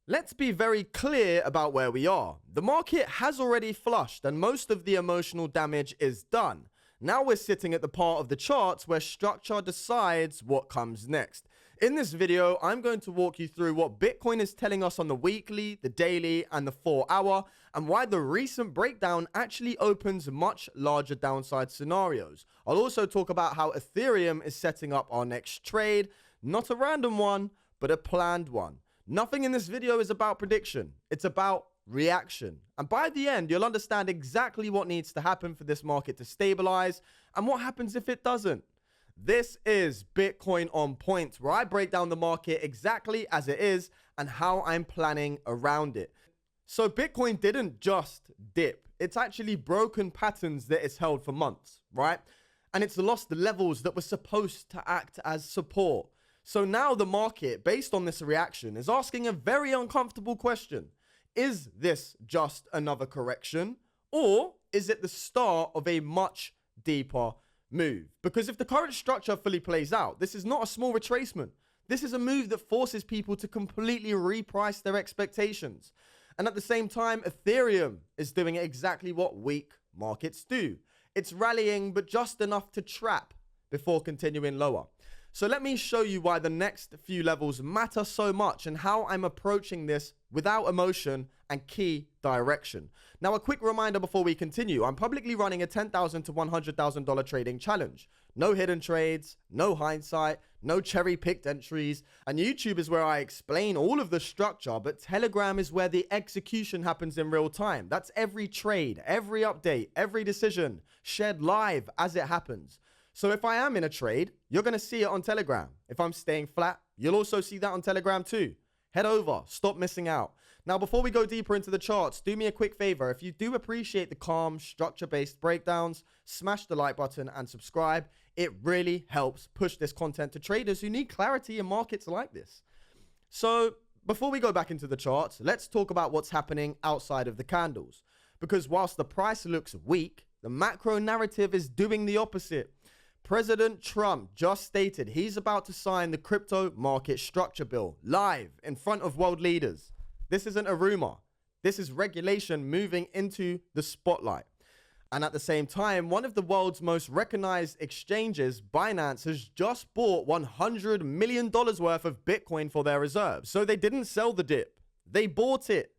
Let's be very clear about where we are. The market has already flushed and most of the emotional damage is done. Now we're sitting at the part of the charts where structure decides what comes next. In this video, I'm going to walk you through what Bitcoin is telling us on the weekly, the daily, and the 4-hour, and why the recent breakdown actually opens much larger downside scenarios. I'll also talk about how Ethereum is setting up our next trade, not a random one, but a planned one. Nothing in this video is about prediction. It's about reaction. And by the end, you'll understand exactly what needs to happen for this market to stabilize and what happens if it doesn't. This is Bitcoin on Point, where I break down the market exactly as it is and how I'm planning around it. So Bitcoin didn't just dip. It's actually broken patterns that it's held for months, right? And it's lost the levels that were supposed to act as support. So now the market, based on this reaction, is asking a very uncomfortable question. Is this just another correction? Or is it the start of a much deeper move? Because if the current structure fully plays out, this is not a small retracement. This is a move that forces people to completely reprice their expectations. And at the same time, Ethereum is doing exactly what weak markets do. It's rallying, but just enough to trap before continuing lower. So let me show you why the next few levels matter so much and how I'm approaching this without emotion and key direction. Now, a quick reminder before we continue, I'm publicly running a $10,000 to $100,000 trading challenge. No hidden trades, no hindsight, no cherry-picked entries, and YouTube is where I explain all of the structure, but Telegram is where the execution happens in real time. That's every trade, every update, every decision shared live as it happens. So if I am in a trade, you're going to see it on Telegram. If I'm staying flat, you'll also see that on Telegram too. Head over, stop missing out. Now, before we go deeper into the charts, do me a quick favor. If you do appreciate the calm, structure-based breakdowns, smash the like button and subscribe. It really helps push this content to traders who need clarity in markets like this. So before we go back into the charts, let's talk about what's happening outside of the candles. Because whilst the price looks weak, the macro narrative is doing the opposite. President Trump just stated he's about to sign the crypto market structure bill live in front of world leaders. This isn't a rumor. This is regulation moving into the spotlight. And at the same time, one of the world's most recognized exchanges, Binance, has just bought $100 million worth of Bitcoin for their reserves. So they didn't sell the dip. They bought it.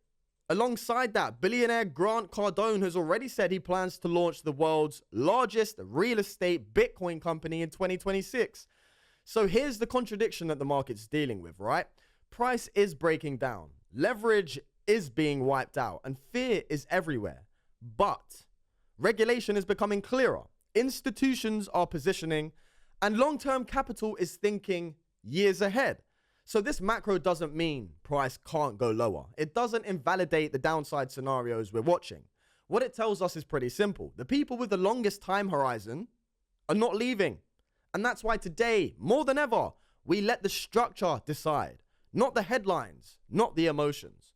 Alongside that, billionaire Grant Cardone has already said he plans to launch the world's largest real estate Bitcoin company in 2026. So here's the contradiction that the market's dealing with, right? Price is breaking down, leverage is being wiped out, and fear is everywhere. But regulation is becoming clearer, institutions are positioning, and long-term capital is thinking years ahead. So this macro doesn't mean price can't go lower. It doesn't invalidate the downside scenarios we're watching. What it tells us is pretty simple. The people with the longest time horizon are not leaving. And that's why today, more than ever, we let the structure decide, not the headlines, not the emotions.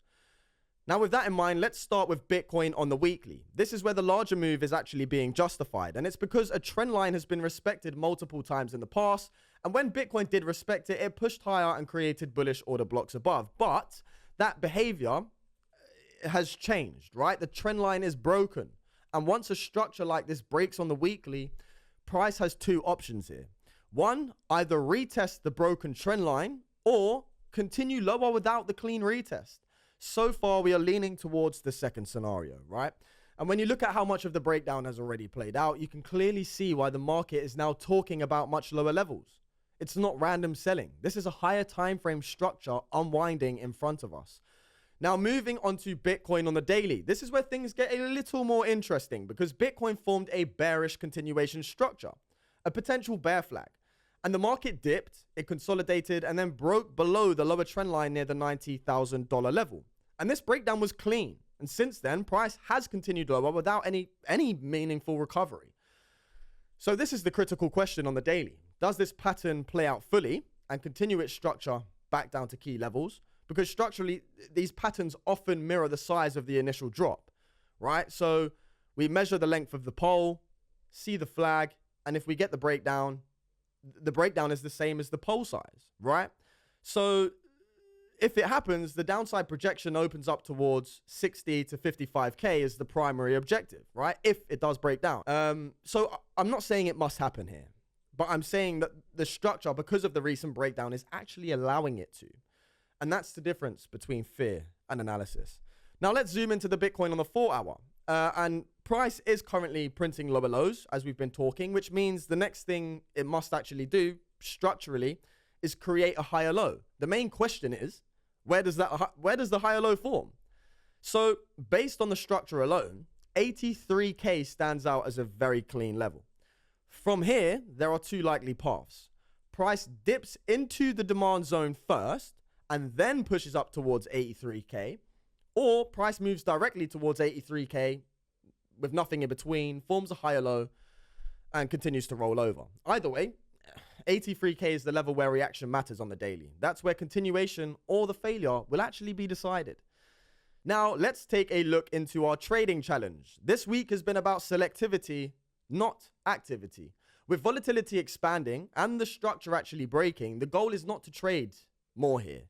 Now, with that in mind, let's start with Bitcoin on the weekly. This is where the larger move is actually being justified. And it's because a trend line has been respected multiple times in the past. And when Bitcoin did respect it, it pushed higher and created bullish order blocks above. But that behavior has changed, right? The trend line is broken. And once a structure like this breaks on the weekly, price has two options here. One, either retest the broken trend line or continue lower without the clean retest. So far, we are leaning towards the second scenario, right? And when you look at how much of the breakdown has already played out, you can clearly see why the market is now talking about much lower levels. It's not random selling. This is a higher time frame structure unwinding in front of us. Now, moving on to Bitcoin on the daily. This is where things get a little more interesting because Bitcoin formed a bearish continuation structure, a potential bear flag. And the market dipped, it consolidated, and then broke below the lower trend line near the $90,000 level. And this breakdown was clean. And since then, price has continued lower without any meaningful recovery. So this is the critical question on the daily. Does this pattern play out fully and continue its structure back down to key levels? Because structurally, these patterns often mirror the size of the initial drop, right? So we measure the length of the pole, see the flag, and if we get the breakdown is the same as the pole size, right? So if it happens, the downside projection opens up towards 60 to 55K as the primary objective, right? If it does break down. So I'm not saying it must happen here, but I'm saying that the structure, because of the recent breakdown, is actually allowing it to. And that's the difference between fear and analysis. Now let's zoom into the Bitcoin on the 4 hour. And price is currently printing lower lows as we've been talking, which means the next thing it must actually do structurally is create a higher low. The main question is, where does the higher low form? So based on the structure alone, 83K stands out as a very clean level. From here, there are two likely paths. Price dips into the demand zone first and then pushes up towards 83K, or price moves directly towards 83K with nothing in between, forms a higher low, and continues to roll over. Either way, 83K is the level where reaction matters on the daily. That's where continuation or the failure will actually be decided. Now, let's take a look into our trading challenge. This week has been about selectivity, not activity. With volatility expanding and the structure actually breaking, the goal is not to trade more here.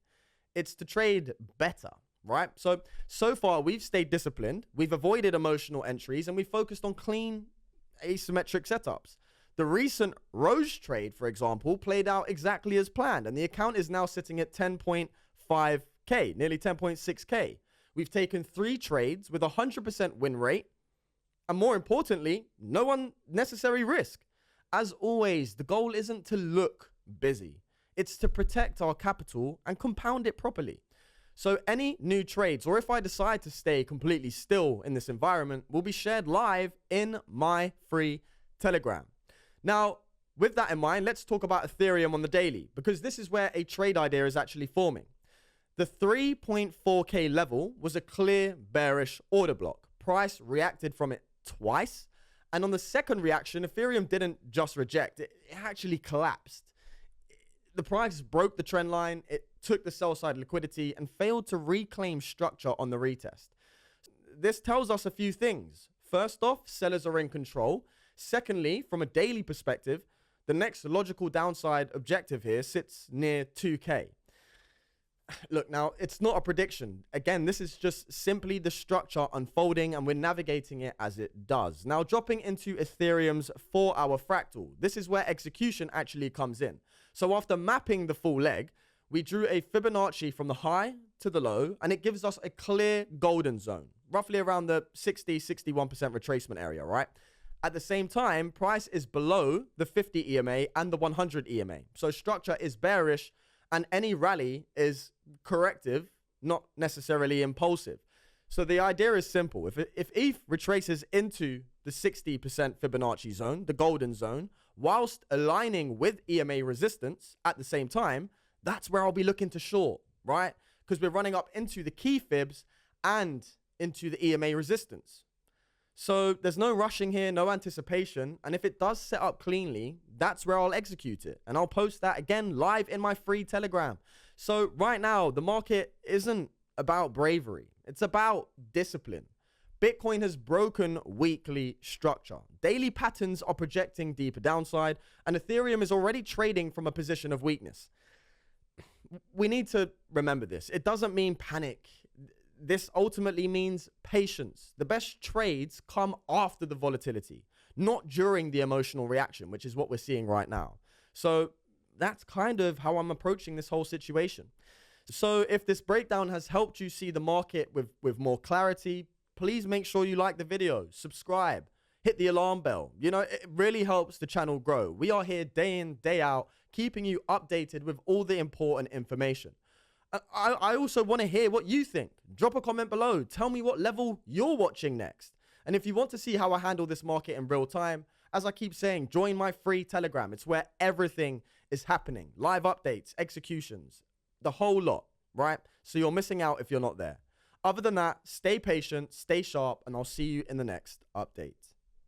It's to trade better, right? So far, we've stayed disciplined. We've avoided emotional entries and we focused on clean asymmetric setups. The recent Rose trade, for example, played out exactly as planned, and the account is now sitting at 10.5K, nearly 10.6K. We've taken 3 trades with a 100% win rate, and more importantly, no unnecessary risk. As always, the goal isn't to look busy. It's to protect our capital and compound it properly. So any new trades, or if I decide to stay completely still in this environment, will be shared live in my free Telegram. Now, with that in mind, let's talk about Ethereum on the daily, because this is where a trade idea is actually forming. The 3.4K level was a clear bearish order block. Price reacted from it twice. And on the second reaction, Ethereum didn't just reject, it actually collapsed. The price broke the trend line, it took the sell side liquidity and failed to reclaim structure on the retest. This tells us a few things. First off, sellers are in control. Secondly, from a daily perspective, the next logical downside objective here sits near 2K. Look, now, it's not a prediction. Again, this is just simply the structure unfolding and we're navigating it as it does. Now, dropping into Ethereum's 4-hour fractal, this is where execution actually comes in. So after mapping the full leg, we drew a Fibonacci from the high to the low, and it gives us a clear golden zone, roughly around the 60-61% retracement area, right? At the same time, price is below the 50 EMA and the 100 EMA. So structure is bearish and any rally is corrective, not necessarily impulsive. So the idea is simple. If ETH retraces into the 60% Fibonacci zone, the golden zone, whilst aligning with EMA resistance at the same time, that's where I'll be looking to short, right? Because we're running up into the key fibs and into the EMA resistance. So there's no rushing here, no anticipation. And if it does set up cleanly, that's where I'll execute it. And I'll post that again live in my free Telegram. So right now, the market isn't about bravery. It's about discipline. Bitcoin has broken weekly structure. Daily patterns are projecting deeper downside, and Ethereum is already trading from a position of weakness. We need to remember this. It doesn't mean panic. This ultimately means patience. The best trades come after the volatility, not during the emotional reaction, which is what we're seeing right now. So that's kind of how I'm approaching this whole situation. So if this breakdown has helped you see the market with more clarity, please make sure you like the video, subscribe, hit the alarm bell. You know, it really helps the channel grow. We are here day in, day out, keeping you updated with all the important information. I also want to hear what you think. Drop a comment below. Tell me what level you're watching next. And if you want to see how I handle this market in real time, as I keep saying, join my free Telegram. It's where everything is happening. Live updates, executions, the whole lot, right? So you're missing out if you're not there. Other than that, stay patient, stay sharp, and I'll see you in the next update.